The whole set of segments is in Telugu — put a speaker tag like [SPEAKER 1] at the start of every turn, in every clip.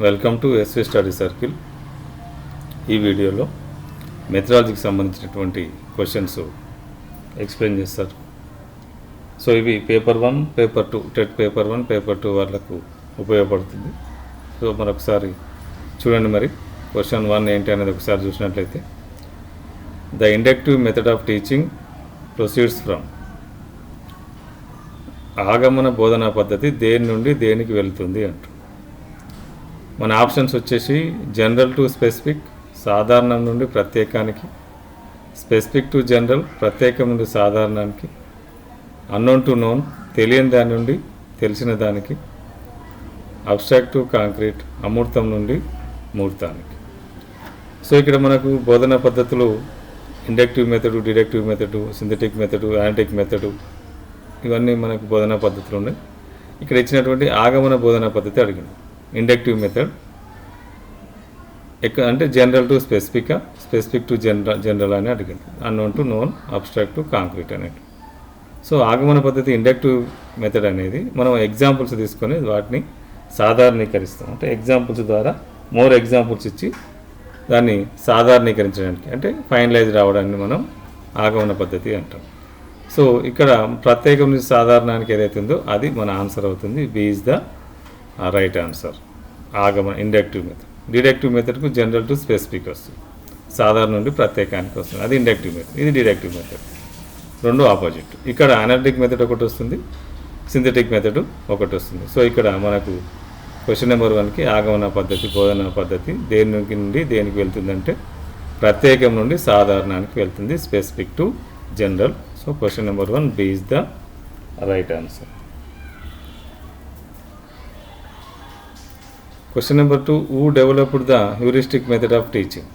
[SPEAKER 1] Welcome to SV study circle. ఈ వీడియోలో మెథడాలజీకి సంబంధించినటువంటి క్వశ్చన్స్ ఎక్స్ప్లెయిన్ చేస్తారు. సో ఇవి paper 1, paper 2, TET paper 1, paper 2 వాళ్ళకు ఉపయోగపడుతుంది. సో మరొకసారి చూడండి. మరి క్వశ్చన్ 1 ఏంటి అనేది ఒకసారి చూసినట్లయితే, the inductive method of teaching proceeds from. ఆగమన బోధనా పద్ధతి దేని నుండి దేనికి వెళ్తుంది అంటూ. మన ఆప్షన్స్ వచ్చేసి జనరల్ టు స్పెసిఫిక్, సాధారణం నుండి ప్రత్యేకానికి, స్పెసిఫిక్ టు జనరల్, ప్రత్యేకం నుండి సాధారణానికి, అన్నోన్ టు నోన్, తెలియని దాని నుండి తెలిసిన దానికి, అబ్స్ట్రాక్ట్ టు కాంక్రీట్, అమూర్తం నుండి మూర్తానికి. సో ఇక్కడ మనకు బోధనా పద్ధతులు inductive method, deductive method, synthetic method, analytic method, ఇవన్నీ మనకు బోధనా పద్ధతులు ఉన్నాయి. ఇక్కడ ఇచ్చినటువంటి ఆగమన బోధనా పద్ధతి అడిగింది. ఇండక్టివ్ మెథడ్ అంటే general to specific, specific to general అని అడిగింది. Unknown to known, abstract to concrete అనేది. సో ఆగమన పద్ధతి ఇండక్టివ్ మెథడ్ అనేది మనం ఎగ్జాంపుల్స్ తీసుకొని వాటిని సాధారణీకరిస్తాం. అంటే ఎగ్జాంపుల్స్ ద్వారా మోర్ ఎగ్జాంపుల్స్ ఇచ్చి దాన్ని సాధారణీకరించడానికి, అంటే ఫైనలైజ్ రావడాన్ని మనం ఆగమన పద్ధతి అంటాం. సో ఇక్కడ ప్రత్యేకం నుంచి సాధారణానికి ఏదైతే ఉందో అది మన ఆన్సర్ అవుతుంది. B is the right answer. ఆగమన ఇండక్టివ్ మెథడ్. డిడక్టివ్ మెథడ్కు జనరల్ టు స్పెసిఫిక్ వస్తుంది, సాధారణ నుండి ప్రత్యేకానికి వస్తుంది. అది ఇండక్టివ్ మెథడ్, ఇది డిడక్టివ్ మెథడ్. రెండు ఆపోజిట్. ఇక్కడ అనలిటిక్ మెథడ్ ఒకటి వస్తుంది, సింథటిక్ మెథడ్ ఒకటి వస్తుంది. సో ఇక్కడ మనకు క్వశ్చన్ నెంబర్ 1కి ఆగమన పద్ధతి, బోధనా పద్ధతి దేని నుండి దేనికి వెళ్తుందంటే ప్రత్యేకం నుండి సాధారణానికి వెళ్తుంది, specific to general. So question number 1 B is the right answer. Question number 2, who developed the heuristic method of teaching.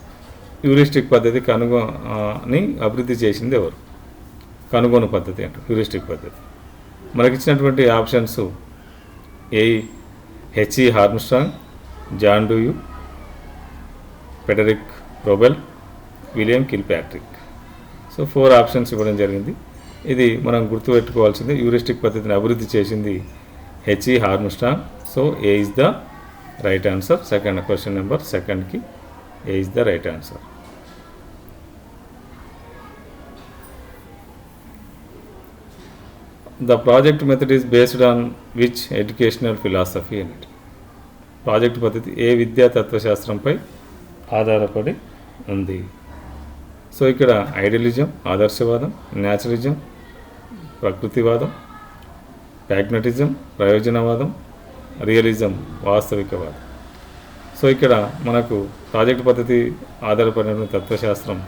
[SPEAKER 1] Heuristic పద్ధతి కనుగొని అభివృద్ధి చేసింది ఎవరు? కనుగొను పద్ధతి అంటారు హ్యూరిస్టిక్ పద్ధతి. మనకిచ్చినటువంటి options HE Armstrong, John Dewey, Frederick Froebel, William Kilpatrick. So 4 options ఇవ్వడం జరిగింది. ఇది మనం గుర్తుపెట్టుకోవాల్సింది. హ్యూరిస్టిక్ పద్ధతిని అభివృద్ధి చేసింది HE Armstrong. So A is the right answer. Second question number 2కి A is the right answer. The project method is based on which educational philosophy అనేది. ప్రాజెక్ట్ పద్ధతి ఏ విద్యా తత్వశాస్త్రంపై ఆధారపడి ఉంది? సో ఇక్కడ ఐడియలిజం, ఆదర్శవాదం, న్యాచురలిజం, ప్రకృతివాదం, ప్రాగ్మటిజం, ప్రయోజనవాదం, రియలిజం, వాస్తవికవాదం. సో ఇక్కడ మనకు ప్రాజెక్ట్ పద్ధతి ఆధారపడిన తత్వశాస్త్రం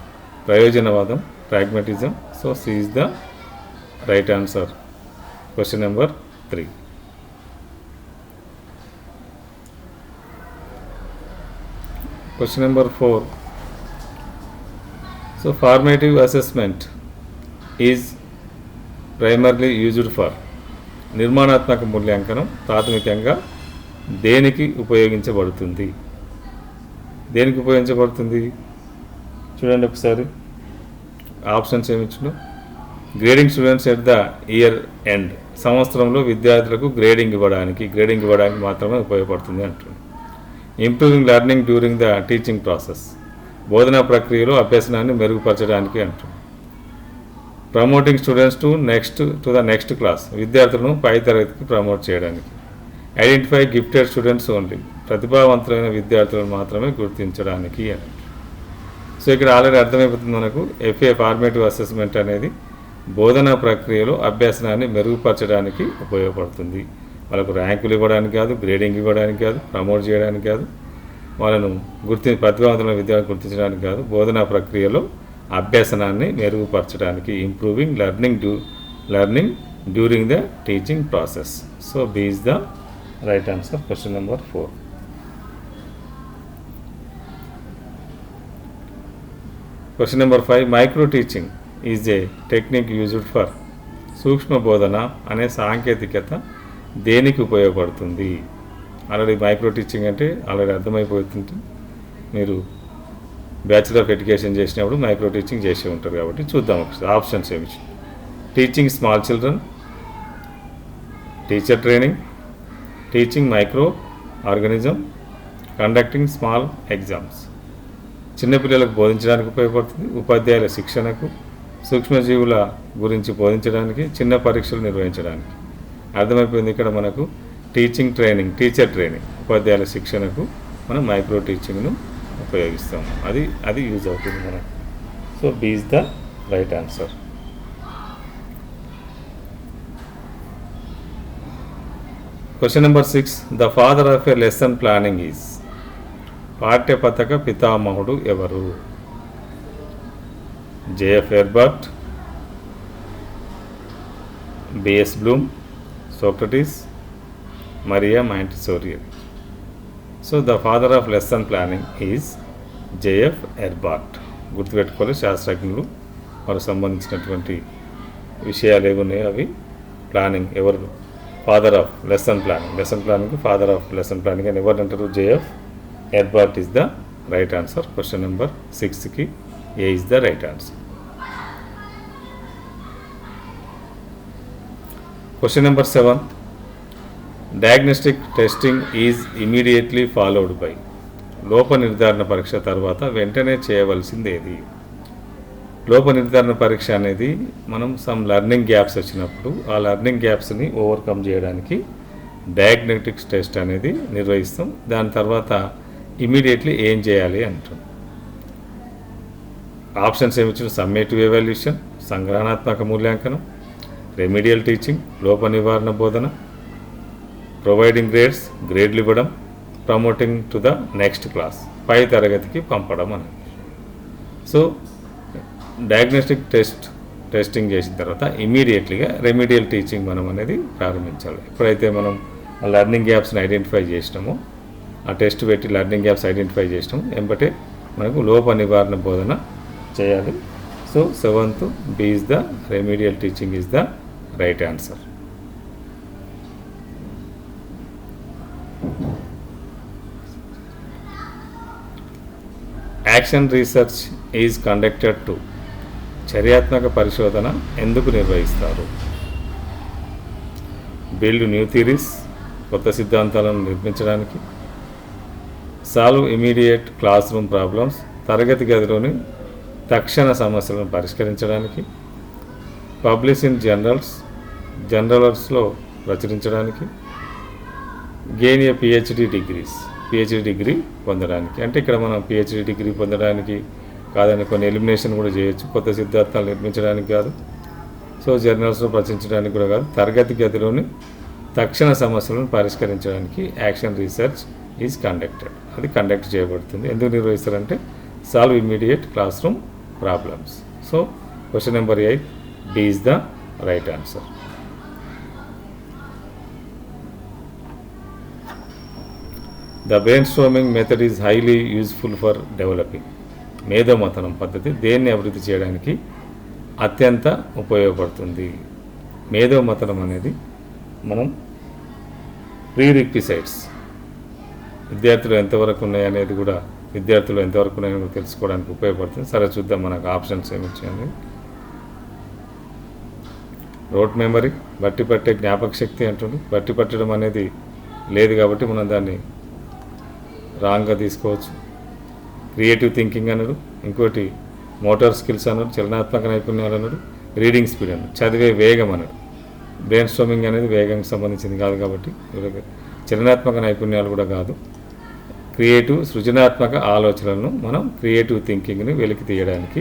[SPEAKER 1] ప్రయోజనవాదం, pragmatism. So C is the right answer. Question number 3. Question number 4. So formative assessment is primarily used for. నిర్మాణాత్మక మూల్యాంకనం ప్రాథమికంగా దేనికి ఉపయోగించబడుతుంది? దేనికి ఉపయోగించబడుతుంది చూడండి ఒకసారి. ఆప్షన్స్ ఏమి ఇచ్చినాం? Grading students at the year end. సంవత్సరంలో విద్యార్థులకు గ్రేడింగ్ ఇవ్వడానికి మాత్రమే ఉపయోగపడుతుంది అంటుంది. Improving learning during the teaching process. బోధనా ప్రక్రియలో అభ్యసనాన్ని మెరుగుపరచడానికి అంటుంది. Promoting students to the next class. విద్యార్థులను పై తరగతికి ప్రమోట్ చేయడానికి. Identify gifted students only. ప్రతిభావంతులైన విద్యార్థులను మాత్రమే గుర్తించడానికి అని. సో ఇక్కడ ఆల్రెడీ అర్థమైపోతుంది మనకు. ఎఫ్ఏ ఫార్మేటివ్ అసెస్మెంట్ అనేది బోధనా ప్రక్రియలో అభ్యసనాన్ని మెరుగుపరచడానికి ఉపయోగపడుతుంది. వాళ్ళకు ర్యాంకులు ఇవ్వడానికి కాదు, గ్రేడింగ్ ఇవ్వడానికి కాదు, ప్రమోట్ చేయడానికి కాదు, వాళ్ళను ప్రతిభావంతులైన విద్యార్థులను గుర్తించడానికి కాదు, బోధనా ప్రక్రియలో అభ్యసనాన్ని మెరుగుపరచడానికి. Improving learning during the teaching process. So B is the right answer. Question number 4. Question number 5. Micro teaching is a technique used for. సూక్ష్మ బోధన అనే సాంకేతికత దేనికి ఉపయోగపడుతుంది? ఆల్రెడీ మైక్రో టీచింగ్ అంటే ఆల్రెడీ అర్థమైపోతుంది. మీరు బ్యాచిలర్ ఆఫ్ ఎడ్యుకేషన్ చేసినప్పుడు మైక్రో టీచింగ్ చేసి ఉంటారు కాబట్టి చూద్దాం ఒకసారి. ఆప్షన్స్ ఏమి? Teaching small children, teacher training, teaching micro organism, conducting small exams. చిన్నపిల్లలకు బోధించడానికి ఉపయోగపడుతుంది. ఉపాధ్యాయుల శిక్షణకు, సూక్ష్మజీవుల గురించి బోధించడానికి, చిన్న పరీక్షలు నిర్వహించడానికి. అర్థమైపోయింది. ఇక్కడ మనకు టీచింగ్ ట్రైనింగ్, టీచర్ ట్రైనింగ్, ఉపాధ్యాయుల శిక్షణకు మనం మైక్రో టీచింగ్ను ఉపయోగిస్తాము. అది యూజ్ అవుతుంది మనకు. So B is the right answer. Question number 6. The father of a lesson planning is. పాఠ్యపథక పితామహుడు ఎవరు? JF Herbart, BS Bloom, Socrates, Maria Montessori. So the father of lesson planning is JF Herbart. గుర్తుపెట్టుకోవాలి. శాస్త్రజ్ఞులు వారికి సంబంధించినటువంటి విషయాలు ఏమున్నాయో అవి ప్లానింగ్ ఎవరు father of lesson planning father of lesson planning అని ఎవరు అంటారు? JF Herbart is the right answer. Question number 6కి A is the right answer. Question number 7. Diagnostic testing is immediately followed by. లోప నిర్ధారణ పరీక్ష తర్వాత వెంటనే చేయవలసింది ఏది? లోప నిర్ధారణ పరీక్ష అనేది మనం సమ్ లెర్నింగ్ గ్యాప్స్ వచ్చినప్పుడు ఆ లెర్నింగ్ గ్యాప్స్ని ఓవర్కమ్ చేయడానికి డయాగ్నోస్టిక్స్ టెస్ట్ అనేది నిర్వహిస్తాం. దాని తర్వాత ఇమీడియట్లీ ఏం చేయాలి అంటాం. ఆప్షన్స్ ఏమిచ్చిన సమ్మేటివ్ ఎవాల్యూషన్, సంగ్రహణాత్మక మూల్యాంకనం, రెమిడియల్ టీచింగ్, లోప నివారణ బోధన, ప్రొవైడింగ్ గ్రేడ్లు ఇవ్వడం, promoting to the next class, పై తరగతికి పంపడం అనేది. సో డయాగ్నోస్టిక్ టెస్టింగ్ చేసిన తర్వాత ఇమీడియట్లీగా రెమిడియల్ టీచింగ్ మనం అనేది ప్రారంభించాలి. ఎప్పుడైతే మనం లెర్నింగ్ గ్యాప్స్ని ఐడెంటిఫై చేసినామో, ఆ టెస్ట్ పెట్టి లెర్నింగ్ గ్యాప్స్ ఐడెంటిఫై చేసినాము, వెంబటే మనకు లోప నివారణ బోధన చేయాలి. So 7th B is the remedial teaching is the right answer. Action research is conducted to. చర్యాత్మక పరిశోధన ఎందుకు నిర్వహిస్తారు? బిల్డ్ న్యూ థియరీస్, కొత్త సిద్ధాంతాలను నిర్మించడానికి, solve immediate classroom problems, తరగతి గదిలోని తక్షణ సమస్యలను పరిష్కరించడానికి, పబ్లిష్ ఇన్ జర్నల్స్లో ప్రచురించడానికి, గెయిన్ ఏ పిహెచ్డి డిగ్రీ పొందడానికి. అంటే ఇక్కడ మనం పిహెచ్డి డిగ్రీ పొందడానికి కాదని కొన్ని ఎలిమినేషన్ కూడా చేయొచ్చు. కొత్త సిద్ధాంతాలు నిర్మించడానికి కాదు, సో జర్నల్స్లో ప్రచురించడానికి కూడా కాదు, తరగతి గదిలోని తక్షణ సమస్యలను పరిష్కరించడానికి యాక్షన్ రీసెర్చ్ ఈజ్ కండక్టెడ్. అది కండక్ట్ చేయబడుతుంది. ఎందుకు నిర్వహిస్తారంటే solve immediate classroom problems. So question number 8 B is the right answer. The brainstorming method is highly useful for developing. మేధోమథనం పద్ధతి దేన్ని అభివృద్ధి చేయడానికి అత్యంత ఉపయోగపడుతుంది? మేధోమథనం అనేది మనం ప్రీరిక్విసైట్స్ విద్యార్థులు ఎంతవరకు ఉన్నాయనేది కూడా తెలుసుకోవడానికి ఉపయోగపడుతుంది. సరే చూద్దాం మనకు ఆప్షన్స్ ఏమి వచ్చాయని. రోట్ మెమరీ, బట్టి పట్టే జ్ఞాపక శక్తి అంటుంది. బట్టి పట్టడం అనేది లేదు కాబట్టి మనం దాన్ని రాంగ్గా తీసుకోవచ్చు. క్రియేటివ్ థింకింగ్ అన్నాడు, ఇంకోటి మోటార్ స్కిల్స్ అన్నాడు, చలనాత్మక నైపుణ్యాలు అన్నాడు, రీడింగ్ స్పీడ్ అన్నాడు, చదివే వేగం అన్నాడు. బ్రెయిన్ స్ట్రోమింగ్ అనేది వేగానికి సంబంధించింది కాదు కాబట్టి చలనాత్మక నైపుణ్యాలు కూడా కాదు. సృజనాత్మక ఆలోచనలను మనం క్రియేటివ్ థింకింగ్ని వెలికి తీయడానికి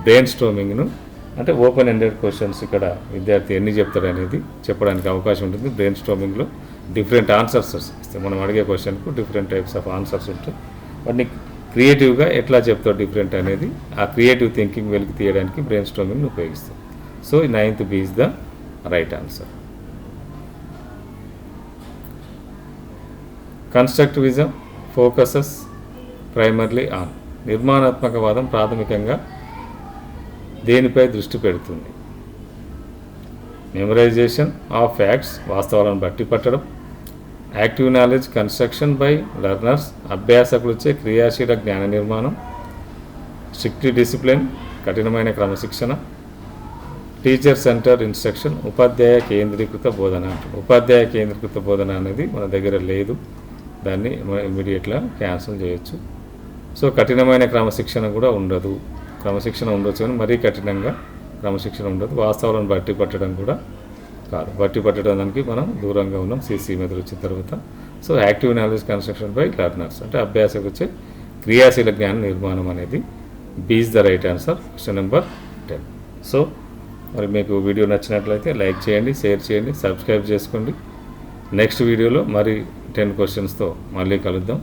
[SPEAKER 1] బ్రెయిన్ స్ట్రోమింగ్ను అంటే ఓపెన్ ఎండెడ్ క్వశ్చన్స్ ఇక్కడ విద్యార్థి ఎన్ని చెప్తాడు అనేది చెప్పడానికి అవకాశం ఉంటుంది. బ్రెయిన్ స్ట్రోమింగ్లో డిఫరెంట్ ఆన్సర్స్ ఇస్తే మనం అడిగే క్వశ్చన్కు డిఫరెంట్ టైప్స్ ఆఫ్ ఆన్సర్స్ ఉంటాయి. వాటిని క్రియేటివ్గా ఎట్లా చెప్తావు డిఫరెంట్ అనేది ఆ క్రియేటివ్ థింకింగ్ వెలికి తీయడానికి బ్రెయిన్ స్ట్రోమింగ్ని ఉపయోగిస్తాం. So 9th B is the right answer. Constructivism focuses primarily on. నిర్మాణాత్మకవాదం ప్రాథమికంగా దేనిపై దృష్టి పెడుతుంది? మెమరైజేషన్ ఆఫ్ ఫ్యాక్ట్స్, వాస్తవాలను బట్టి పట్టడం. Active knowledge construction by learners, అభ్యాసకులచే క్రియాశీల జ్ఞాన నిర్మాణం. స్ట్రిక్ట్లీ డిసిప్లిన్, కఠినమైన క్రమశిక్షణ. టీచర్ సెంటర్ ఇన్స్ట్రక్షన్, ఉపాధ్యాయ కేంద్రీకృత బోధన. ఉపాధ్యాయ కేంద్రీకృత బోధన అనేది మన దగ్గర లేదు. దాన్ని ఇమీడియట్గా క్యాన్సిల్ చేయొచ్చు. సో కఠినమైన క్రమశిక్షణ కూడా ఉండదు. క్రమశిక్షణ ఉండొచ్చు కానీ మరీ కఠినంగా క్రమశిక్షణ ఉండదు. వాస్తవాలను బట్టి పట్టడం కూడా కాదు. బట్టి పట్టడం దానికి మనం దూరంగా ఉన్నాం సిసి మెథడ్ వచ్చిన తర్వాత. So active knowledge construction by learners అంటే అభ్యాసకు వచ్చే క్రియాశీల జ్ఞాన నిర్మాణం అనేది B is the right answer, question number 10. సో మరి మీకు వీడియో నచ్చినట్లయితే లైక్ చేయండి, షేర్ చేయండి, సబ్స్క్రైబ్ చేసుకోండి. నెక్స్ట్ వీడియోలో మరి 10 క్వశ్చన్స్తో మళ్ళీ కలుద్దాం.